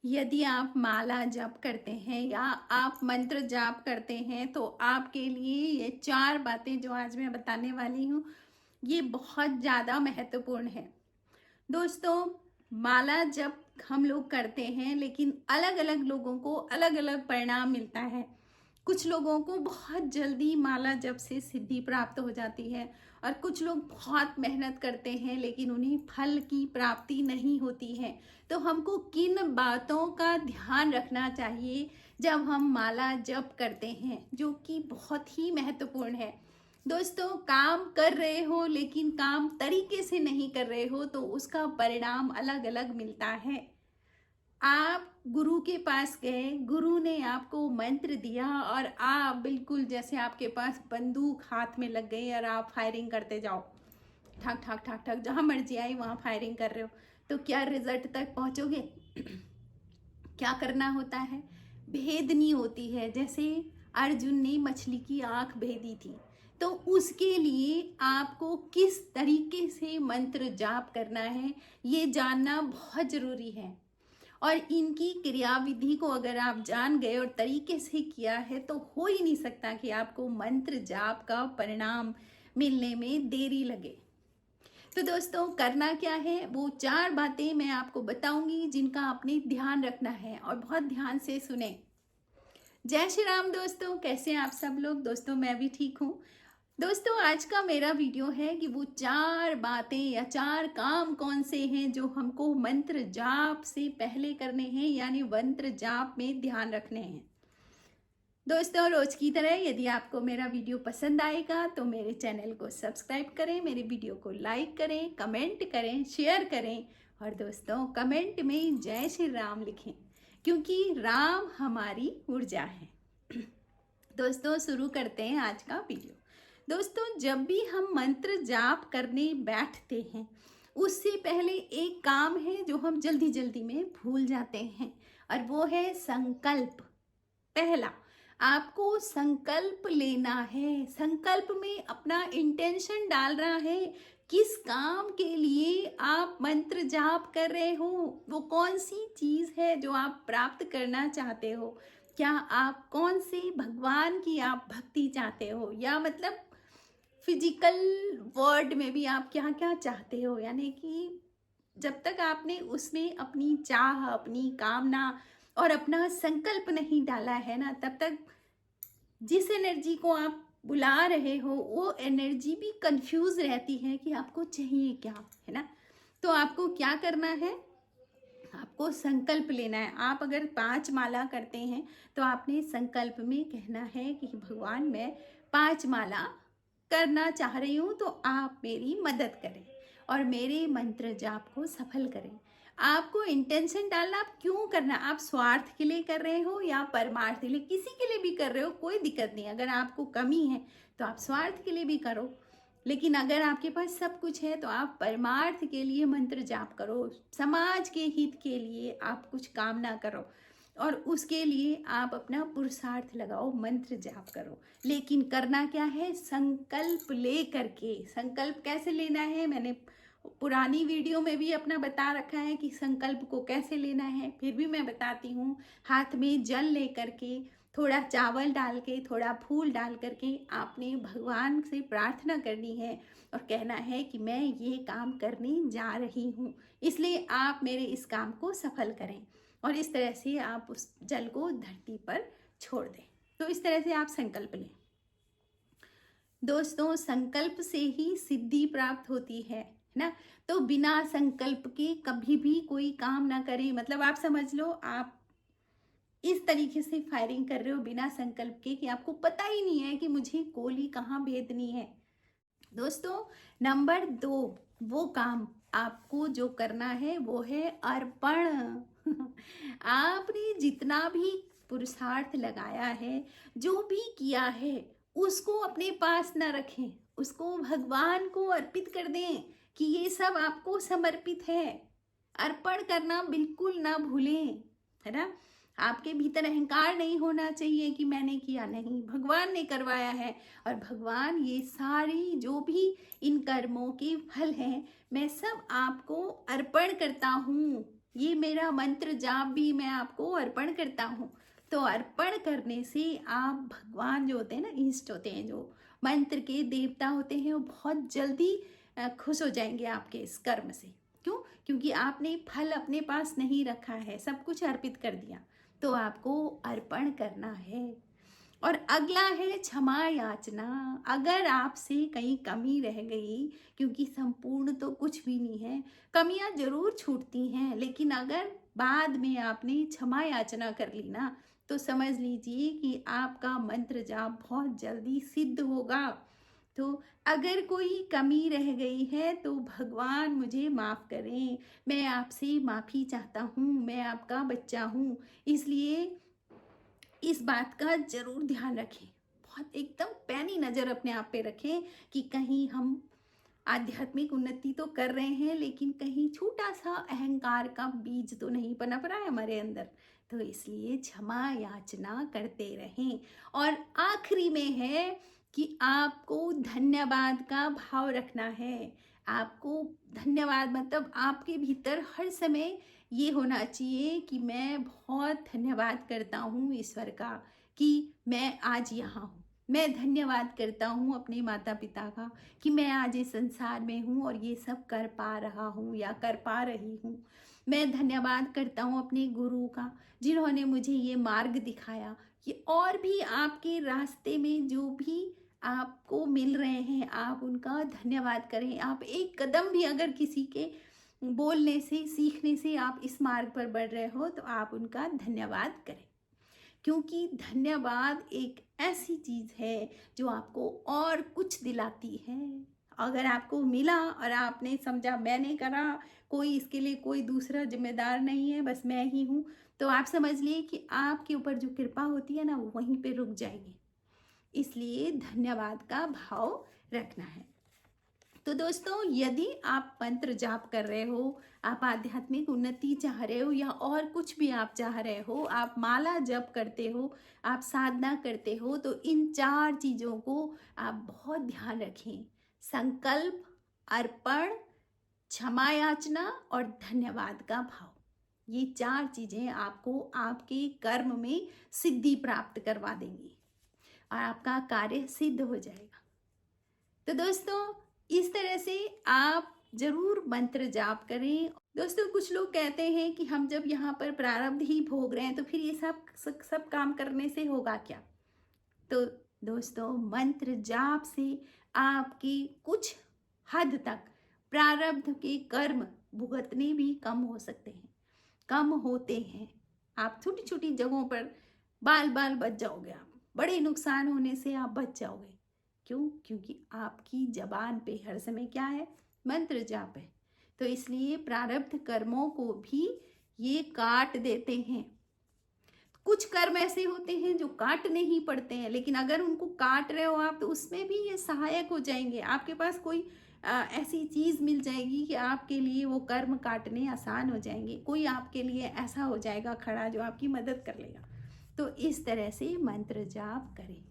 यदि आप माला जप करते हैं या आप मंत्र जाप करते हैं तो आपके लिए ये 4 बातें जो आज मैं बताने वाली हूँ, ये बहुत ज़्यादा महत्वपूर्ण है। दोस्तों, माला जप हम लोग करते हैं, लेकिन अलग-अलग लोगों को अलग-अलग परिणाम मिलता है। कुछ लोगों को बहुत जल्दी माला जप से सिद्धि प्राप्त हो जाती है और कुछ लोग बहुत मेहनत करते हैं लेकिन उन्हें फल की प्राप्ति नहीं होती है। तो हमको किन बातों का ध्यान रखना चाहिए जब हम माला जप करते हैं, जो कि बहुत ही महत्वपूर्ण है। दोस्तों, काम कर रहे हो लेकिन काम तरीके से नहीं कर रहे हो तो उसका परिणाम अलग अलग मिलता है। आप गुरु के पास गए, गुरु ने आपको मंत्र दिया और आप बिल्कुल जैसे आपके पास बंदूक हाथ में लग गई और आप फायरिंग करते जाओ, ठक ठक ठक ठक, जहां मर्जी आई वहां फायरिंग कर रहे हो, तो क्या रिजल्ट तक पहुंचोगे? क्या करना होता है? भेदनी होती है। जैसे अर्जुन ने मछली की आंख भेदी थी, तो उसके लिए आपको किस तरीके से मंत्र जाप करना है, ये जानना बहुत जरूरी है। और इनकी क्रियाविधि को अगर आप जान गए और तरीके से किया है तो हो ही नहीं सकता कि आपको मंत्र जाप का परिणाम मिलने में देरी लगे। तो दोस्तों, करना क्या है, वो 4 बातें मैं आपको बताऊंगी जिनका आपने ध्यान रखना है, और बहुत ध्यान से सुने। जय श्री राम दोस्तों, कैसे हैं आप सब लोग? दोस्तों, मैं भी ठीक हूँ। दोस्तों, आज का मेरा वीडियो है कि वो 4 बातें या 4 काम कौन से हैं जो हमको मंत्र जाप से पहले करने हैं, यानी मंत्र जाप में ध्यान रखने हैं। दोस्तों, रोज की तरह यदि आपको मेरा वीडियो पसंद आएगा तो मेरे चैनल को सब्सक्राइब करें, मेरे वीडियो को लाइक करें, कमेंट करें, शेयर करें, और दोस्तों कमेंट में जय श्री राम लिखें, क्योंकि राम हमारी ऊर्जा है। दोस्तों, शुरू करते हैं आज का वीडियो। दोस्तों, जब भी हम मंत्र जाप करने बैठते हैं, उससे पहले एक काम है जो हम जल्दी जल्दी में भूल जाते हैं, और वो है संकल्प। पहला, आपको संकल्प लेना है। संकल्प में अपना इंटेंशन डाल रहा है, किस काम के लिए आप मंत्र जाप कर रहे हो, वो कौन सी चीज है जो आप प्राप्त करना चाहते हो। क्या आप कौन से भगवान की आप भक्ति चाहते हो, या मतलब फिजिकल वर्ड में भी आप क्या क्या चाहते हो, यानी कि जब तक आपने उसमें अपनी चाह, अपनी कामना और अपना संकल्प नहीं डाला है ना, तब तक जिस एनर्जी को आप बुला रहे हो वो एनर्जी भी कंफ्यूज रहती है कि आपको चाहिए क्या, है ना। तो आपको क्या करना है, आपको संकल्प लेना है। आप अगर 5 माला करते हैं तो आपने संकल्प में कहना है कि भगवान, मैं 5 माला करना चाह रही हूँ, तो आप मेरी मदद करें और मेरे मंत्र जाप को सफल करें। आपको इंटेंशन डालना, आप क्यों करना, आप स्वार्थ के लिए कर रहे हो या परमार्थ के लिए, किसी के लिए भी कर रहे हो, कोई दिक्कत नहीं। अगर आपको कमी है तो आप स्वार्थ के लिए भी करो, लेकिन अगर आपके पास सब कुछ है तो आप परमार्थ के लिए मंत्र जाप करो, समाज के हित के लिए आप कुछ कामना करो, और उसके लिए आप अपना पुरुषार्थ लगाओ, मंत्र जाप करो। लेकिन करना क्या है, संकल्प ले करके। संकल्प कैसे लेना है, मैंने पुरानी वीडियो में भी अपना बता रखा है कि संकल्प को कैसे लेना है, फिर भी मैं बताती हूँ। हाथ में जल ले करके, थोड़ा चावल डाल के, थोड़ा फूल डाल करके आपने भगवान से प्रार्थना करनी है और कहना है कि मैं ये काम करने जा रही हूँ, इसलिए आप मेरे इस काम को सफल करें। और इस तरह से आप उस जल को धरती पर छोड़ दें। तो इस तरह से आप संकल्प लें। दोस्तों, संकल्प से ही सिद्धि प्राप्त होती है ना। तो बिना संकल्प के कभी भी कोई काम ना करें। मतलब आप समझ लो, आप इस तरीके से फायरिंग कर रहे हो बिना संकल्प के कि आपको पता ही नहीं है कि मुझे गोली कहाँ भेदनी है। दोस्तों, नंबर 2, वो काम आपको जो करना है वो है अर्पण। आपने जितना भी पुरुषार्थ लगाया है, जो भी किया है, उसको अपने पास ना रखें, उसको भगवान को अर्पित कर दें कि ये सब आपको समर्पित है। अर्पण करना बिल्कुल ना भूलें, है ना। आपके भीतर अहंकार नहीं होना चाहिए कि मैंने किया, नहीं, भगवान ने करवाया है, और भगवान ये सारी जो भी इन कर्मों के फल हैं, मैं सब आपको अर्पण करता हूँ। ये मेरा मंत्र जाप भी मैं आपको अर्पण करता हूँ। तो अर्पण करने से आप भगवान जो होते हैं ना, इष्ट होते हैं, जो मंत्र के देवता होते हैं, वो बहुत जल्दी खुश हो जाएंगे आपके इस कर्म से। क्यों? क्योंकि आपने फल अपने पास नहीं रखा है, सब कुछ अर्पित कर दिया, तो आपको अर्पण करना है। और अगला है क्षमा याचना। अगर आपसे कहीं कमी रह गई, क्योंकि संपूर्ण तो कुछ भी नहीं है, कमियां जरूर छूटती हैं, लेकिन अगर बाद में आपने क्षमा याचना कर ली ना, तो समझ लीजिए कि आपका मंत्र जाप बहुत जल्दी सिद्ध होगा। तो अगर कोई कमी रह गई है तो भगवान मुझे माफ़ करें, मैं आपसे माफ़ी चाहता हूँ, मैं आपका बच्चा हूँ। इसलिए इस बात का जरूर ध्यान रखें, बहुत एकदम पैनी नज़र अपने आप पे रखें कि कहीं हम आध्यात्मिक उन्नति तो कर रहे हैं, लेकिन कहीं छोटा सा अहंकार का बीज तो नहीं पनप रहा है हमारे अंदर। तो इसलिए क्षमा याचना करते रहें। और आखिरी में है कि आपको धन्यवाद का भाव रखना है। आपको धन्यवाद मतलब आपके भीतर हर समय ये होना चाहिए कि मैं बहुत धन्यवाद करता हूँ ईश्वर का कि मैं आज यहाँ हूँ। मैं धन्यवाद करता हूँ अपने माता पिता का कि मैं आज इस संसार में हूँ और ये सब कर पा रहा हूँ या कर पा रही हूँ। मैं धन्यवाद करता हूँ अपने गुरु का, जिन्होंने मुझे ये मार्ग दिखाया। कि और भी आपके रास्ते में जो भी आपको मिल रहे हैं, आप उनका धन्यवाद करें। आप एक कदम भी अगर किसी के बोलने से, सीखने से आप इस मार्ग पर बढ़ रहे हो, तो आप उनका धन्यवाद करें। क्योंकि धन्यवाद एक ऐसी चीज़ है जो आपको और कुछ दिलाती है। अगर आपको मिला और आपने समझा मैंने करा, कोई इसके लिए कोई दूसरा जिम्मेदार नहीं है, बस मैं ही हूँ, तो आप समझ लिए कि आपके ऊपर जो कृपा होती है ना, वो वहीं पे रुक जाएगी। इसलिए धन्यवाद का भाव रखना है। तो दोस्तों, यदि आप मंत्र जाप कर रहे हो, आप आध्यात्मिक उन्नति चाह रहे हो, या और कुछ भी आप चाह रहे हो, आप माला जप करते हो, आप साधना करते हो, तो इन 4 चीज़ों को आप बहुत ध्यान रखें। संकल्प, अर्पण, क्षमा याचना और धन्यवाद का भाव। ये 4 चीज़ें आपको आपके कर्म में सिद्धि प्राप्त करवा देंगी और आपका कार्य सिद्ध हो जाएगा। तो दोस्तों, इस तरह से आप जरूर मंत्र जाप करें। दोस्तों, कुछ लोग कहते हैं कि हम जब यहाँ पर प्रारब्ध ही भोग रहे हैं, तो फिर ये सब काम करने से होगा क्या? तो दोस्तों, मंत्र जाप से आपकी कुछ हद तक प्रारब्ध के कर्म भुगतने भी कम हो सकते हैं, कम होते हैं। आप छोटी छोटी जगहों पर बाल बाल बच जाओगे, आप बड़े नुकसान होने से आप बच जाओगे। क्यों? क्योंकि आपकी जबान पे हर समय क्या है? मंत्र जाप है। तो इसलिए प्रारब्ध कर्मों को भी ये काट देते हैं। कुछ कर्म ऐसे होते हैं जो काटने ही पड़ते हैं, लेकिन अगर उनको काट रहे हो आप, तो उसमें भी ये सहायक हो जाएंगे। आपके पास कोई ऐसी चीज़ मिल जाएगी कि आपके लिए वो कर्म काटने आसान हो जाएंगे। कोई आपके लिए ऐसा हो जाएगा खड़ा जो आपकी मदद कर लेगा। तो इस तरह से मंत्र जाप करें।